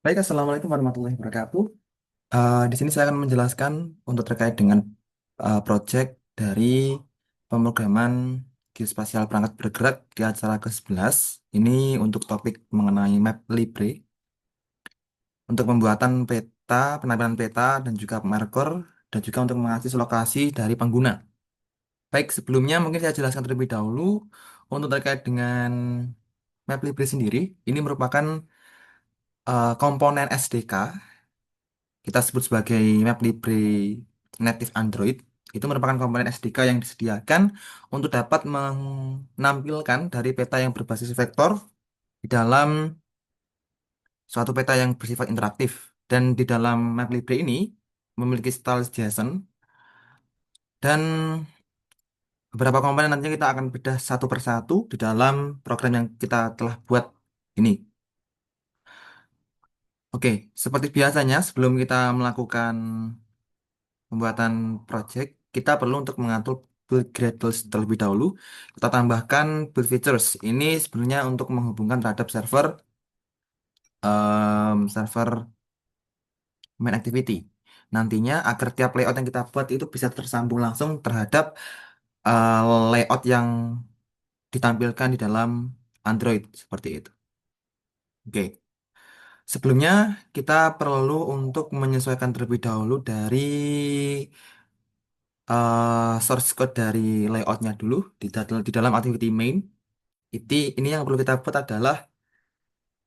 Baik, Assalamualaikum warahmatullahi wabarakatuh. Di sini saya akan menjelaskan untuk terkait dengan proyek dari pemrograman geospasial perangkat bergerak di acara ke-11. Ini untuk topik mengenai map Libre untuk pembuatan peta, penampilan peta, dan juga marker, dan juga untuk mengakses lokasi dari pengguna. Baik, sebelumnya mungkin saya jelaskan terlebih dahulu untuk terkait dengan map Libre sendiri. Ini merupakan komponen SDK kita sebut sebagai MapLibre Native Android. Itu merupakan komponen SDK yang disediakan untuk dapat menampilkan dari peta yang berbasis vektor di dalam suatu peta yang bersifat interaktif. Dan di dalam MapLibre ini memiliki style JSON dan beberapa komponen nantinya kita akan bedah satu persatu di dalam program yang kita telah buat ini. Oke, seperti biasanya sebelum kita melakukan pembuatan project, kita perlu untuk mengatur build Gradles terlebih dahulu. Kita tambahkan build features. Ini sebenarnya untuk menghubungkan terhadap server main activity. Nantinya agar tiap layout yang kita buat itu bisa tersambung langsung terhadap eh, layout yang ditampilkan di dalam Android seperti itu. Oke. Sebelumnya kita perlu untuk menyesuaikan terlebih dahulu dari source code dari layoutnya dulu di dalam activity main. Ini yang perlu kita buat adalah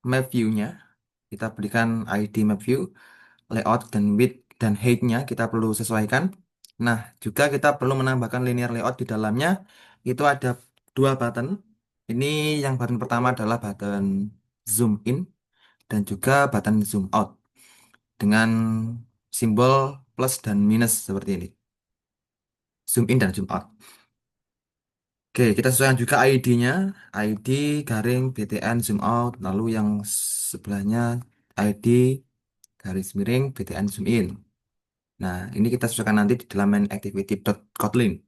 map view-nya. Kita berikan ID map view, layout dan width dan height-nya kita perlu sesuaikan. Nah, juga kita perlu menambahkan linear layout di dalamnya. Itu ada dua button. Ini yang button pertama adalah button zoom in dan juga button zoom out dengan simbol plus dan minus seperti ini. Zoom in dan zoom out. Oke, kita sesuaikan juga ID-nya, ID garing BTN zoom out, lalu yang sebelahnya ID garis miring BTN zoom in. Nah, ini kita sesuaikan nanti di dalam main activity.kotlin.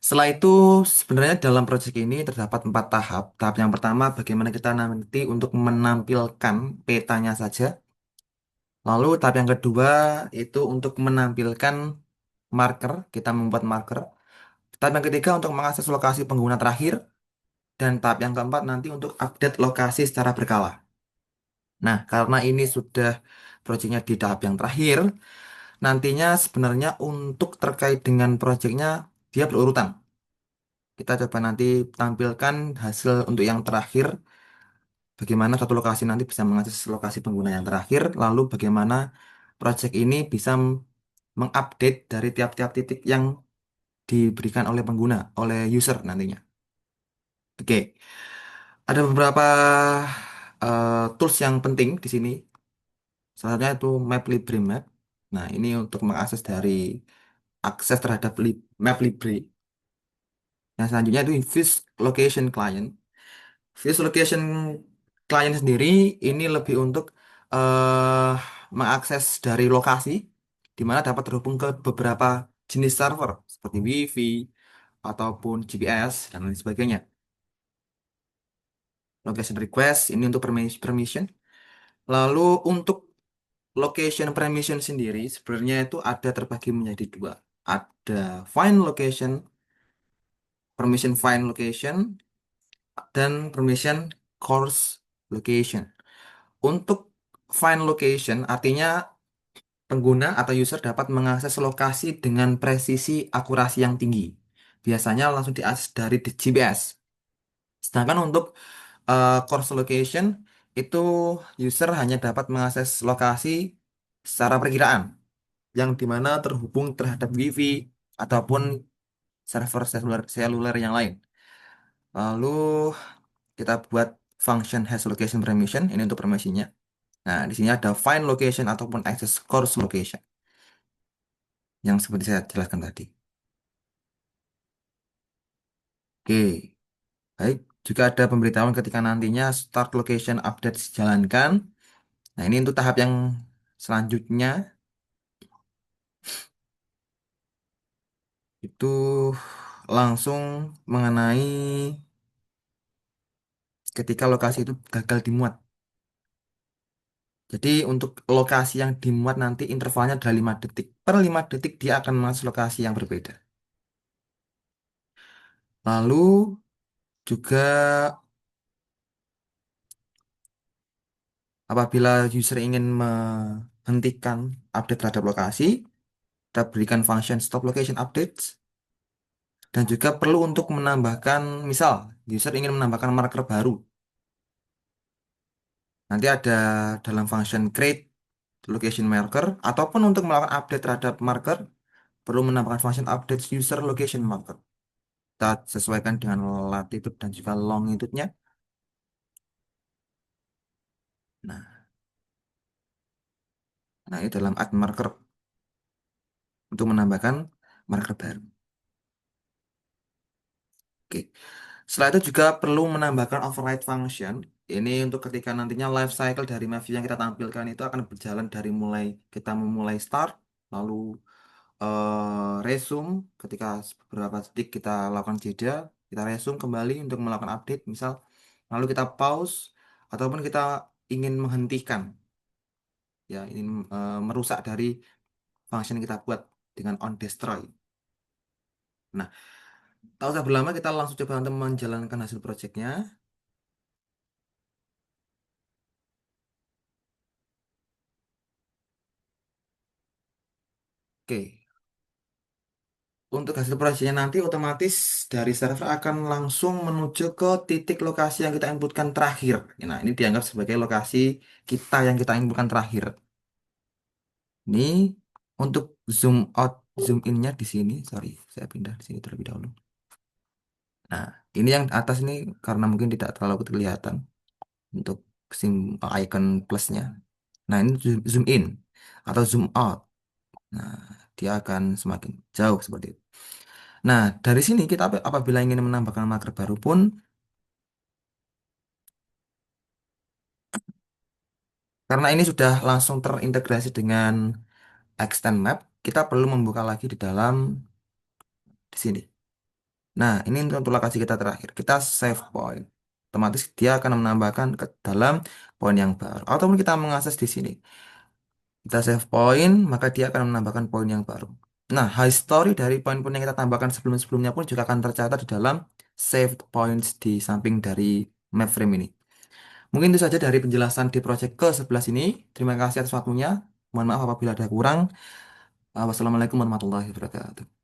Setelah itu, sebenarnya dalam proyek ini terdapat 4 tahap. Tahap yang pertama, bagaimana kita nanti untuk menampilkan petanya saja. Lalu tahap yang kedua, itu untuk menampilkan marker, kita membuat marker. Tahap yang ketiga, untuk mengakses lokasi pengguna terakhir. Dan tahap yang keempat nanti untuk update lokasi secara berkala. Nah, karena ini sudah proyeknya di tahap yang terakhir, nantinya sebenarnya untuk terkait dengan proyeknya dia berurutan. Kita coba nanti tampilkan hasil untuk yang terakhir, bagaimana satu lokasi nanti bisa mengakses lokasi pengguna yang terakhir, lalu bagaimana proyek ini bisa mengupdate dari tiap-tiap titik yang diberikan oleh pengguna, oleh user nantinya. Oke, ada beberapa tools yang penting di sini. Salah satunya itu Map Libre Map. Nah, ini untuk mengakses dari akses terhadap Map Libre. Yang selanjutnya itu Views Location Client. Views Location Client sendiri ini lebih untuk eh mengakses dari lokasi di mana dapat terhubung ke beberapa jenis server seperti Wi-Fi ataupun GPS dan lain sebagainya. Location request ini untuk permission. Lalu untuk location permission sendiri sebenarnya itu ada terbagi menjadi dua. Ada find location, permission find location, dan permission course location. Untuk find location artinya pengguna atau user dapat mengakses lokasi dengan presisi akurasi yang tinggi. Biasanya langsung diakses dari the GPS. Sedangkan untuk course location itu user hanya dapat mengakses lokasi secara perkiraan yang dimana terhubung terhadap WiFi ataupun server seluler yang lain. Lalu kita buat function has location permission ini untuk permissionnya. Nah, di sini ada find location ataupun access course location yang seperti saya jelaskan tadi. Oke, baik. Juga ada pemberitahuan ketika nantinya start location update dijalankan. Nah, ini untuk tahap yang selanjutnya itu langsung mengenai ketika lokasi itu gagal dimuat. Jadi untuk lokasi yang dimuat nanti intervalnya adalah 5 detik. Per 5 detik dia akan masuk lokasi yang berbeda. Lalu juga apabila user ingin menghentikan update terhadap lokasi, kita berikan function stop location updates. Dan juga perlu untuk menambahkan, misal user ingin menambahkan marker baru. Nanti ada dalam function create location marker, ataupun untuk melakukan update terhadap marker, perlu menambahkan function update user location marker. Kita sesuaikan dengan latitude dan juga longitude-nya. Nah, nah itu dalam add marker untuk menambahkan marker baru. Oke. Setelah itu juga perlu menambahkan override function. Ini untuk ketika nantinya life cycle dari Maven yang kita tampilkan itu akan berjalan dari mulai kita memulai start, lalu resume ketika beberapa detik kita lakukan jeda, kita resume kembali untuk melakukan update, misal, lalu kita pause ataupun kita ingin menghentikan, ya, ingin merusak dari function yang kita buat dengan on destroy. Nah, tak usah berlama, kita langsung coba untuk menjalankan hasil projectnya. Oke, untuk hasil projectnya nanti otomatis dari server akan langsung menuju ke titik lokasi yang kita inputkan terakhir. Nah, ini dianggap sebagai lokasi kita yang kita inputkan terakhir. Ini untuk zoom out, zoom innya di sini. Sorry, saya pindah di sini terlebih dahulu. Nah, ini yang atas ini karena mungkin tidak terlalu kelihatan untuk icon plusnya. Nah, ini zoom in atau zoom out. Nah, dia akan semakin jauh seperti itu. Nah, dari sini kita apabila ingin menambahkan marker baru pun, karena ini sudah langsung terintegrasi dengan extend map, kita perlu membuka lagi di dalam di sini. Nah, ini untuk lokasi kita terakhir. Kita save point. Otomatis dia akan menambahkan ke dalam poin yang baru. Ataupun kita mengakses di sini. Kita save point, maka dia akan menambahkan poin yang baru. Nah, history dari poin-poin yang kita tambahkan sebelum-sebelumnya pun juga akan tercatat di dalam saved points di samping dari map frame ini. Mungkin itu saja dari penjelasan di project ke-11 ini. Terima kasih atas waktunya. Mohon maaf apabila ada kurang. Wassalamualaikum warahmatullahi wabarakatuh.